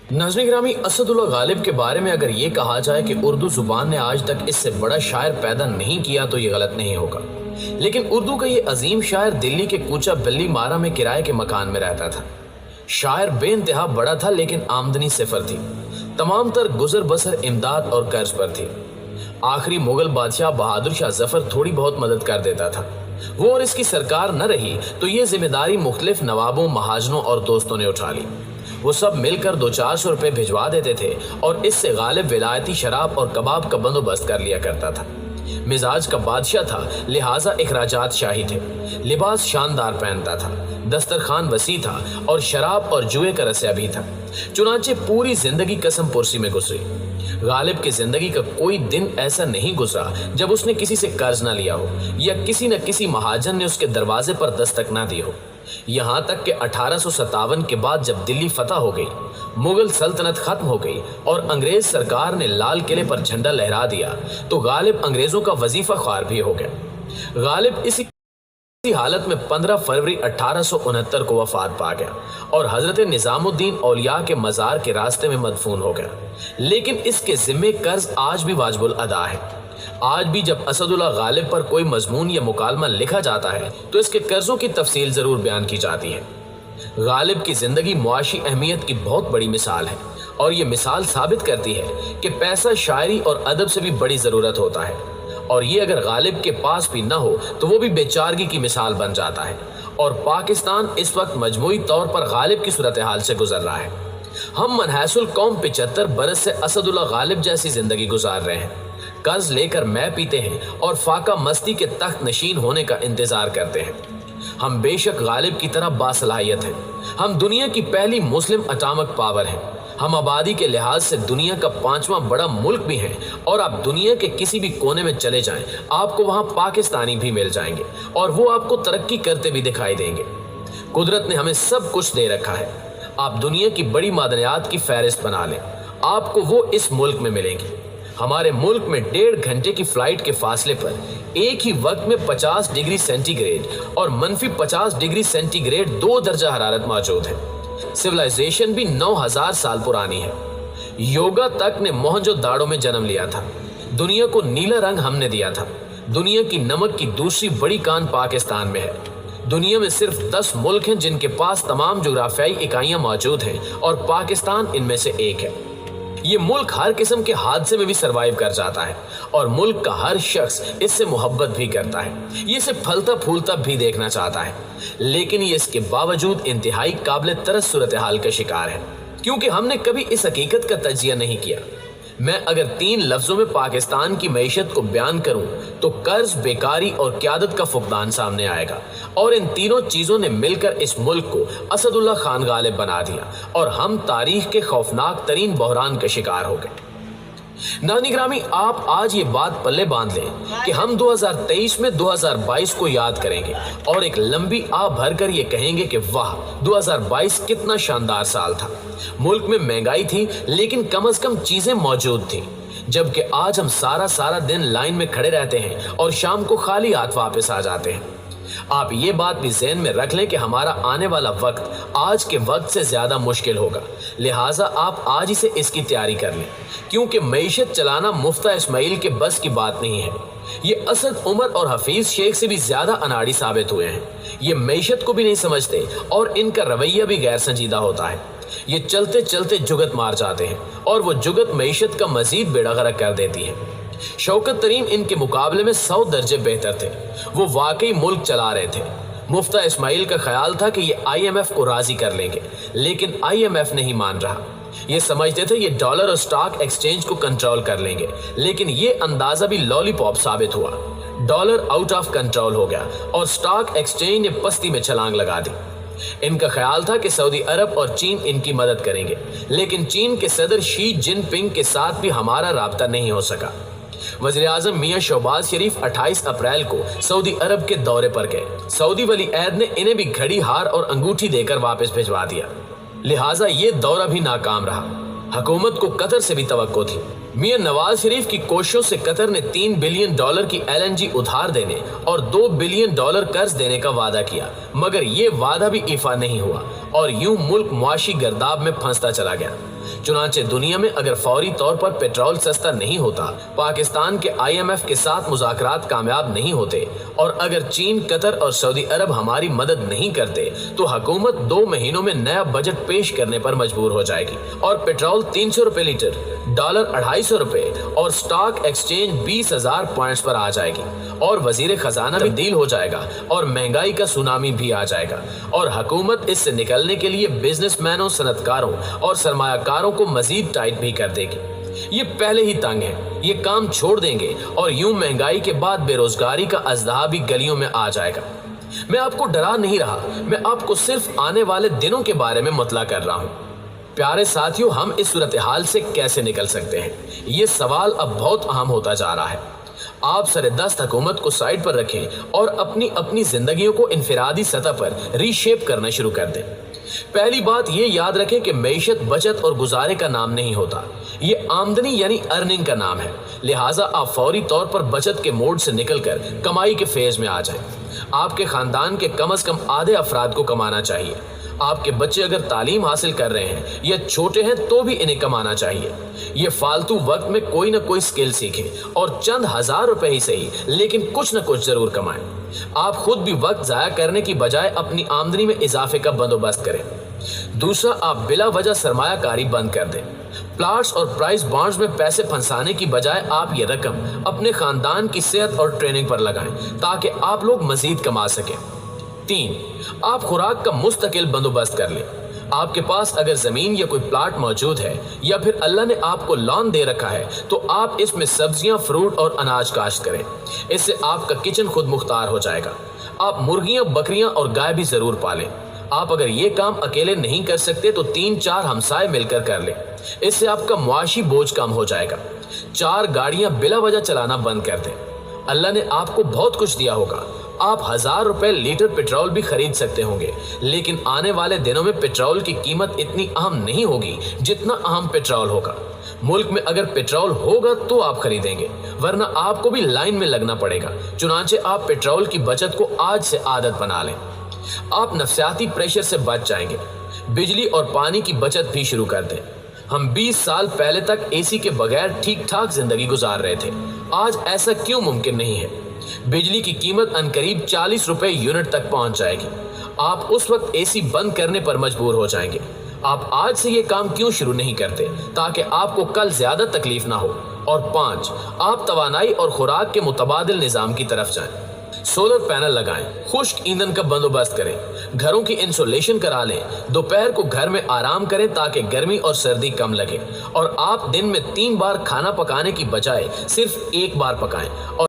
नाज़रीन ग्रामी, असदुल्लाह गालिब के बारे में अगर ये कहा जाए कि उर्दू जुबान ने आज तक इससे बड़ा शायर पैदा नहीं किया तो ये गलत नहीं होगा। लेकिन उर्दू का ये अजीम शायर दिल्ली के कूचा बिल्ली मारा में किराए के मकान में रहता था। शायर बेइंतहा बड़ा था लेकिन आमदनी सिफर थी। तमाम तर गुजर बसर इमदाद और कर्ज पर थी। आखिरी मुगल बादशाह बहादुर शाह जफर थोड़ी बहुत मदद कर देता था। वो और इसकी सरकार न रही तो ये जिम्मेदारी मुख्तलिफ नवाबों, महाजनों और दोस्तों ने उठा ली। वो सब मिलकर 200-400 रुपए भिजवा देते थे और इससे गालिब विलायती शराब और कबाब का बंदोबस्त कर लिया करता था। मिजाज का बादशाह था, लिहाजा इखराजात शाही थे। लिबास शानदार पहनता था, दस्तरखान वसी था और शराब और जुए का रसिया भी था। चुनांचे पूरी जिंदगी कसम पुरसी में गुजरी। गालिब की जिंदगी का कोई दिन ऐसा नहीं गुजरा जब उसने किसी से कर्ज ना लिया हो या किसी न किसी महाजन ने उसके दरवाजे पर दस्तक ना दी हो। यहाँ तक कि 1857 के बाद जब दिल्ली फतह हो गई, मुगल सल्तनत खत्म हो गई और अंग्रेज सरकार ने लाल किले पर झंडा लहरा दिया तो गालिब अंग्रेजों का वजीफा ख्वार भी हो गया। गालिब इसी हालत में 15 फरवरी 1869 को वफात पा गया और हजरत निजामुद्दीन औलिया के मजार के रास्ते में मदफून हो गया। लेकिन इसके जिम्मे कर्ज आज भी वाजिबुल अदा है। आज भी जब असदुल्लाह गालिब पर कोई मजमून या मुकालमा लिखा जाता है तो इसके कर्जों की तफसील जरूर बयान की जाती है। गालिब की जिंदगी मुआशी अहमियत की बहुत बड़ी मिसाल है और ये मिसाल साबित करती है कि पैसा शायरी और अदब से भी बड़ी जरूरत होता है और ये अगर गालिब के पास भी ना हो तो वो भी बेचारगी की मिसाल बन जाता है। और पाकिस्तान इस वक्त मजमूई तौर पर गालिब की सूरत हाल से गुजर रहा है। हम मनहसुल कौम 75 बरस से असदुल्लाह गालिब जैसी जिंदगी गुजार रहे हैं। कर्ज लेकर मैं पीते हैं और फाका मस्ती के तख्त नशीन होने का इंतजार करते हैं। हम बेशक गालिब की तरह बासलाहियत हैं। हम दुनिया की पहली मुस्लिम अटामिक पावर हैं। हम आबादी के लिहाज से दुनिया का 5वां बड़ा मुल्क भी हैं और आप दुनिया के किसी भी कोने में चले जाएं, आपको वहां पाकिस्तानी भी मिल जाएंगे और वो आपको तरक्की करते भी दिखाई देंगे। कुदरत ने हमें सब कुछ दे रखा है। आप दुनिया की बड़ी मादनियात की फहरिस्त बना लें, आपको वो इस मुल्क में मिलेंगी। हमारे मुल्क में 1.5 घंटे की फ्लाइट के फासले पर एक ही वक्त में 50 डिग्री सेंटीग्रेड और -50 डिग्री सेंटीग्रेड 2 दर्जा हरारत मौजूद है। सिविलाइजेशन भी 9000 साल पुरानी है। योगा तक ने मोहनजोदाड़ो में जन्म लिया था। दुनिया को नीला रंग हमने दिया था। दुनिया की नमक की दूसरी बड़ी कान पाकिस्तान में है। दुनिया में सिर्फ 10 मुल्क हैं जिनके पास तमाम जोग्राफियाई इकाइयां मौजूद हैं और पाकिस्तान इनमें से एक है। ये मुल्क हर किस्म के हादसे में भी सरवाइव कर जाता है और मुल्क का हर शख्स इससे मोहब्बत भी करता है। ये इसे फलता फूलता भी देखना चाहता है, लेकिन ये इसके बावजूद इंतहाई काबिल तरस सूरत हाल का शिकार है क्योंकि हमने कभी इस हकीकत का तजिया नहीं किया। मैं अगर 3 लफ्जों में पाकिस्तान की मईशत को बयान करूं तो कर्ज, बेकारी और क़यादत का फुकदान सामने आएगा और इन तीनों चीज़ों ने मिलकर इस मुल्क को असदुल्लाह खान गालिब बना दिया और हम तारीख के खौफनाक तरीन बहरान का शिकार हो गए। नाज़रीन ग्रामी, आप आज ये बात पल्ले बांध लें कि हम 2023 में 2022 को याद करेंगे और एक लंबी आ भरकर ये कहेंगे कि वाह, 2022 कितना शानदार साल था। मुल्क में महंगाई थी लेकिन कम से कम चीजें मौजूद थी, जबकि आज हम सारा दिन लाइन में खड़े रहते हैं और शाम को खाली हाथ वापस आ जाते हैं। आप ये बात भी ज़हन में रख लें कि हमारा आने वाला वक्त आज के वक्त से ज़्यादा मुश्किल होगा, लिहाजा आप आज ही से इसकी तैयारी कर लें क्योंकि मईशत चलाना मुफ्ता इस्माइल के बस की बात नहीं है। ये असद उमर और हफीज शेख से भी ज़्यादा अनाड़ी साबित हुए हैं। ये मईशत को भी नहीं समझते और इनका रवैया भी गैर संजीदा होता है। ये चलते चलते जुगत मार जाते हैं और वो जुगत मईशत का मजीद बेड़ा गर्क कर देती है। शौकत तरीन इनके मुकाबले में 100 दर्जे बेहतर थे। वो वाकई मुल्क चला रहे थे। मुफ्ता इस्माइल का ख्याल था कि ये IMF को राजी कर लेंगे, लेकिन IMF नहीं मान रहा। ये समझते थे ये डॉलर और स्टॉक एक्सचेंज को कंट्रोल कर लेंगे, लेकिन ये अंदाजा भी लॉलीपॉप साबित हुआ। डॉलर आउट ऑफ कंट्रोल हो गया और स्टॉक एक्सचेंज ने पस्ती में छलांग लगा दी। इनका ख्याल था कि सऊदी अरब और चीन इनकी मदद करेंगे, लेकिन चीन के सदर शी जिनपिंग के साथ भी हमारा राब्ता नहीं हो सका। वज़ीर-ए-आज़म मियां शहबाज शरीफ 28 अप्रैल को सऊदी अरब के दौरे पर गए। सऊदी वली अहद ने इन्हें भी घड़ी, हार और अंगूठी देकर वापस भिजवा दिया, लिहाजा ये दौरा भी नाकाम रहा। हुकूमत को कतर से भी तवक्को थी। मियां नवाज शरीफ की कोशिशों से कतर ने $3 बिलियन की LNG उधार देने और $2 बिलियन कर्ज देने का वादा किया, मगर ये वादा भी इफा नहीं हुआ और यूं मुल्क मुआशी गर्दाब में फंसता चला गया। चुनाचे दुनिया में अगर फौरी तौर पर पेट्रोल सस्ता नहीं होता, पाकिस्तान के IMF के साथ मुज़ाकरात कामयाब नहीं होते और अगर चीन, कतर और सऊदी अरब हमारी मदद नहीं करते तो हुकूमत 2 महीनों में नया बजट पेश करने पर मजबूर हो जाएगी और पेट्रोल 300 रुपए लीटर, डॉलर 250 रुपए और स्टॉक एक्सचेंज 20,000 पॉइंट्स पर आ जाएगी और वजीर खजाना भी तब्दील हो जाएगा और महंगाई का सुनामी भी आ जाएगा और हुकूमत इससे निकलने के लिए बिजनेसमैनों, सनतकारों और सरमायाकारों को मजीद टाइट भी कर देगी। ये पहले ही तंग है, ये काम छोड़ देंगे और यूं महंगाई के बाद बेरोजगारी का अजदहा भी गलियों में आ जाएगा। मैं आपको डरा नहीं रहा, मैं आपको सिर्फ आने वाले दिनों के बारे में मुतला कर रहा हूँ। प्यारे साथियों, हम इस सूरत हाल से कैसे निकल सकते हैं, ये सवाल अब बहुत अहम होता जा रहा है। आप सरेदस्त हुकूमत को साइड पर रखें और अपनी अपनी जिंदगियों को इनफरादी सतह पर रीशेप करना शुरू कर दें। पहली बात ये याद रखें कि मईशत बचत और गुजारे का नाम नहीं होता, ये आमदनी यानी अर्निंग का नाम है। लिहाजा आप फौरी तौर पर बचत के मोड से निकलकर कमाई के फेज में आ जाएं। आपके खानदान के कम से कम आधे अफराद को कमाना चाहिए। आपके बच्चे अगर तालीम हासिल कर रहे हैं या छोटे हैं तो भी इन्हें कमाना चाहिए। ये फालतू वक्त में कोई ना कोई स्किल सीखें और चंद हजार रुपए ही सही लेकिन कुछ ना कुछ जरूर कमाएं। आप खुद भी वक्त जाया करने की बजाय अपनी आमदनी में इजाफे का बंदोबस्त करें। दूसरा, आप बिला वजह सरमायाकारी बंद कर दें। प्लाट्स और प्राइस बॉन्ड्स में पैसे फंसाने की बजाय आप ये रकम अपने खानदान की सेहत और ट्रेनिंग पर लगाएं ताकि आप लोग मजीद कमा सकें। 3, आप खुराक का मुस्तकिल बंदोबस्त कर लें। आपके पास अगर जमीन या कोई प्लाट मौजूद है या फिर अल्लाह ने आपको लॉन दे रखा है तो आप इसमें सब्जियां, फ्रूट और अनाज काश्त करें। इससे आपका किचन खुद मुख्तार हो जाएगा। आप मुर्गियां, बकरियां और गाय भी जरूर पालें। आप अगर ये काम अकेले नहीं कर सकते तो 3-4 हमसाए मिलकर कर लें। इससे आपका मुआशी बोझ कम हो जाएगा। 4 गाड़ियां बिला वजह चलाना बंद कर दें। अल्लाह ने आपको बहुत कुछ दिया होगा। आप 1000 रुपए लीटर पेट्रोल भी खरीद सकते होंगे, लेकिन आने वाले दिनों में पेट्रोल की कीमत इतनी अहम नहीं होगी जितना अहम पेट्रोल होगा। मुल्क में अगर पेट्रोल होगा तो आप खरीदेंगे, वरना आपको भी लाइन में लगना पड़ेगा। चुनांचे आप पेट्रोल की बचत को आज से आदत बना लें। आप नफसियाती प्रेशर से बच जाएंगे। बिजली और पानी की बचत भी शुरू कर दें। हम 20 साल पहले तक एसी के बगैर ठीक ठाक जिंदगी गुजार रहे थे, आज ऐसा क्यों मुमकिन नहीं है? बिजली की कीमत अनकरीब 40 रुपए यूनिट तक पहुंच जाएगी। आप उस वक्त एसी बंद करने पर मजबूर हो जाएंगे। आप आज से ये काम क्यों शुरू नहीं करते ताकि आपको कल ज्यादा तकलीफ ना हो? और 5, आप तवानाई और खुराक के मुतबादिल निज़ाम की तरफ जाएं। सोलर पैनल लगाएं, खुश्क ईंधन का बंदोबस्त करें, घरों की इंसुलेशन करा लें, दोपहर को घर में आराम करें ताकि गर्मी और सर्दी कम लगे और आप दिन में 3 बार खाना पकाने की बजाय सिर्फ 1 बार पकाएं और